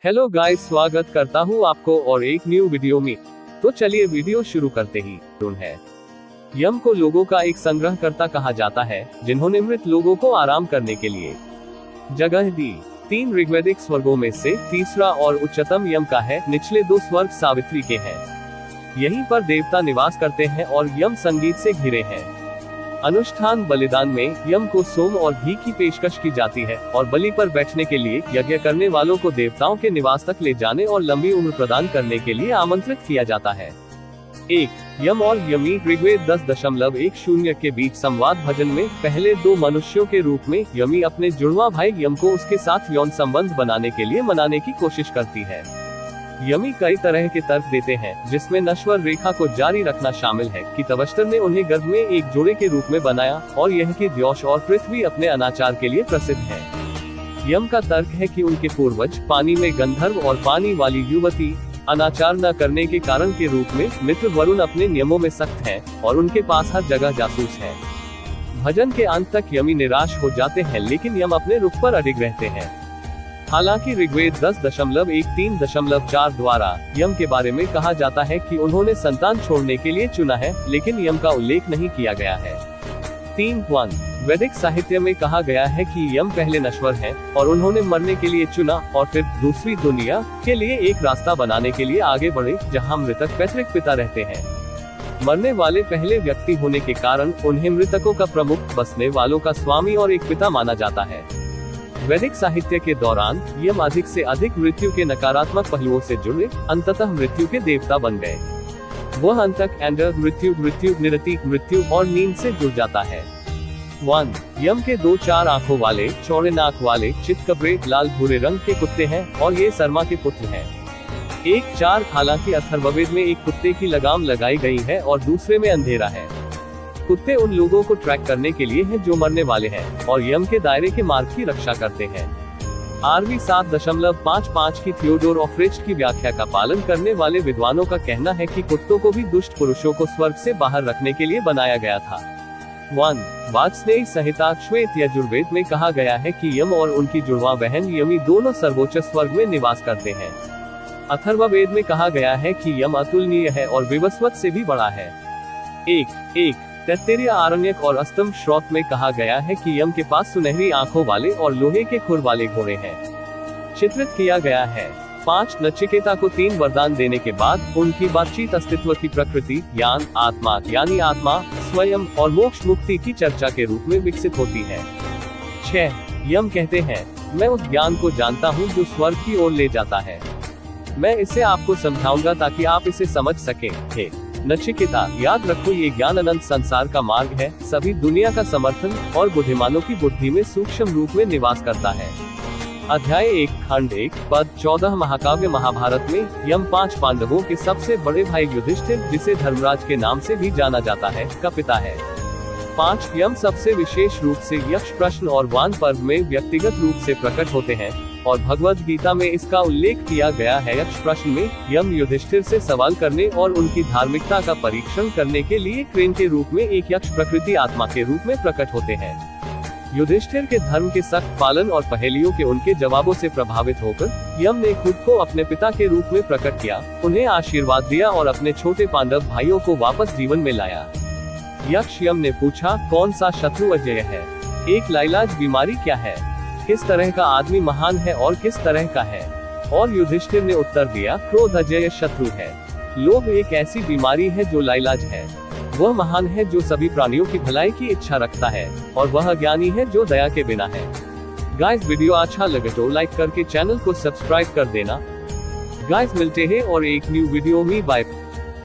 Hello guys, स्वागत करता हूँ आपको और एक न्यू वीडियो में। तो चलिए वीडियो शुरू करते ही है। यम को लोगों का एक संग्रहकर्ता कहा जाता है, जिन्होंने मृत लोगों को आराम करने के लिए जगह दी। 3 ऋग्वैदिक स्वर्गों में से तीसरा और उच्चतम यम का है। निचले 2 स्वर्ग सावित्री के हैं। यहीं पर देवता निवास करते हैं और यम संगीत से घिरे हैं। अनुष्ठान बलिदान में यम को सोम और घी की पेशकश की जाती है और बलि पर बैठने के लिए यज्ञ करने वालों को देवताओं के निवास तक ले जाने और लंबी उम्र प्रदान करने के लिए आमंत्रित किया जाता है। 1. यम और यमी। ऋग्वेद 10.10 के बीच संवाद भजन में पहले 2 मनुष्यों के रूप में यमी अपने जुड़वा भाई यम को उसके साथ यौन संबंध बनाने के लिए मनाने की कोशिश करती है। यमी कई तरह के तर्क देते हैं, जिसमें नश्वर रेखा को जारी रखना शामिल है कि तवस्टर ने उन्हें गर्भ में एक जोड़े के रूप में बनाया और यह कि द्यौश और पृथ्वी अपने अनाचार के लिए प्रसिद्ध है। यम का तर्क है कि उनके पूर्वज पानी में गंधर्व और पानी वाली युवती अनाचार न करने के कारण के रूप में मित्र वरुण अपने नियमों में सख्त हैं और उनके पास हर जगह जासूस है। भजन के अंत तक यमी निराश हो जाते हैं, लेकिन यम अपने रुख पर अडिग रहते हैं। हालांकि ऋग्वेद 10.1-3.4 द्वारा यम के बारे में कहा जाता है कि उन्होंने संतान छोड़ने के लिए चुना है, लेकिन यम का उल्लेख नहीं किया गया है। 3.1 वैदिक साहित्य में कहा गया है कि यम पहले नश्वर हैं और उन्होंने मरने के लिए चुना और फिर दूसरी दुनिया के लिए एक रास्ता बनाने के लिए आगे बढ़े, जहां मृतक पैतृक पिता रहते हैं। मरने वाले पहले व्यक्ति होने के कारण उन्हें मृतकों का प्रमुख, बसने वालों का स्वामी और एक पिता माना जाता है। वैदिक साहित्य के दौरान यम अधिक से अधिक मृत्यु के नकारात्मक पहलुओं से जुड़े अंततः मृत्यु के देवता बन गए। वह अंतक एंडर मृत्यु निरति मृत्यु और नींद से जुड़ जाता है। 1. यम के 2 4 आंखों वाले, चौड़े नाक वाले, चितकबरे, लाल भूरे रंग के कुत्ते हैं और ये सरमा के पुत्र हैं। 1.4 हालांकि अथर्ववेद में एक कुत्ते की लगाम लगाई गई है और दूसरे में अंधेरा है। कुत्ते उन लोगों को ट्रैक करने के लिए हैं जो मरने वाले हैं और यम के दायरे के मार्ग की रक्षा करते हैं। RV 7.55 की थियोडोर ऑफ रेस्ट की व्याख्या का पालन करने वाले विद्वानों का कहना है कि कुत्तों को भी दुष्ट पुरुषों को स्वर्ग से बाहर रखने के लिए बनाया गया था। 1. वाजस्नेयी संहिता श्वेत यजुर्वेद में कहा गया है कि यम और उनकी जुड़वा बहन यमी दोनों सर्वोच्च स्वर्ग में निवास करते हैं। अथर्ववेद में कहा गया है कि यम अतुलनीय है और विवस्वत से भी बड़ा है। 1. तैत्तिरीय आरण्यक और अस्तम श्रोत में कहा गया है कि यम के पास सुनहरी आंखों वाले और लोहे के खुर वाले घोड़े हैं। चित्रित किया गया है। 5. नचिकेता को 3 वरदान देने के बाद उनकी बातचीत अस्तित्व की प्रकृति, ज्ञान, आत्मा यानी आत्मा, स्वयं और मोक्ष मुक्ति की चर्चा के रूप में विकसित होती है। 6. यम कहते हैं, मैं उस ज्ञान को जानता हूँ जो स्वर्ग की ओर ले जाता है। मैं इसे आपको समझाऊंगा ताकि आप इसे समझ सकें। हे नचिकेता, याद रखो ये ज्ञान अनंत संसार का मार्ग है, सभी दुनिया का समर्थन और बुद्धिमानों की बुद्धि में सूक्ष्म रूप में निवास करता है। अध्याय 1 खंड 1 पद 14 महाकाव्य महाभारत में यम 5 पांडवों के सबसे बड़े भाई युधिष्ठिर, जिसे धर्मराज के नाम से भी जाना जाता है, का पिता है। 5. यम सबसे विशेष रूप से यक्ष प्रश्न और वान पर्व में व्यक्तिगत रूप से प्रकट होते हैं और भगवद गीता में इसका उल्लेख किया गया है। यक्ष प्रश्न में यम युधिष्ठिर से सवाल करने और उनकी धार्मिकता का परीक्षण करने के लिए क्रेन के रूप में एक यक्ष प्रकृति आत्मा के रूप में प्रकट होते हैं। युधिष्ठिर के धर्म के सख्त पालन और पहेलियों के उनके जवाबों से प्रभावित होकर यम ने खुद को अपने पिता के रूप में प्रकट किया, उन्हें आशीर्वाद दिया और अपने छोटे पांडव भाइयों को वापस जीवन में लाया। यक्ष यम ने पूछा, कौन सा शत्रु अजय है? एक लाइलाज बीमारी क्या है? किस तरह का आदमी महान है और किस तरह का है? और युधिष्ठिर ने उत्तर दिया, क्रोध अजय शत्रु है। लोभ एक ऐसी बीमारी है जो लाइलाज है। वह महान है जो सभी प्राणियों की भलाई की इच्छा रखता है और वह ज्ञानी है जो दया के बिना है। गाइस, वीडियो अच्छा लगे तो लाइक करके चैनल को सब्सक्राइब कर देना। गाइस, मिलते हैं और एक न्यू वीडियो में। बाय।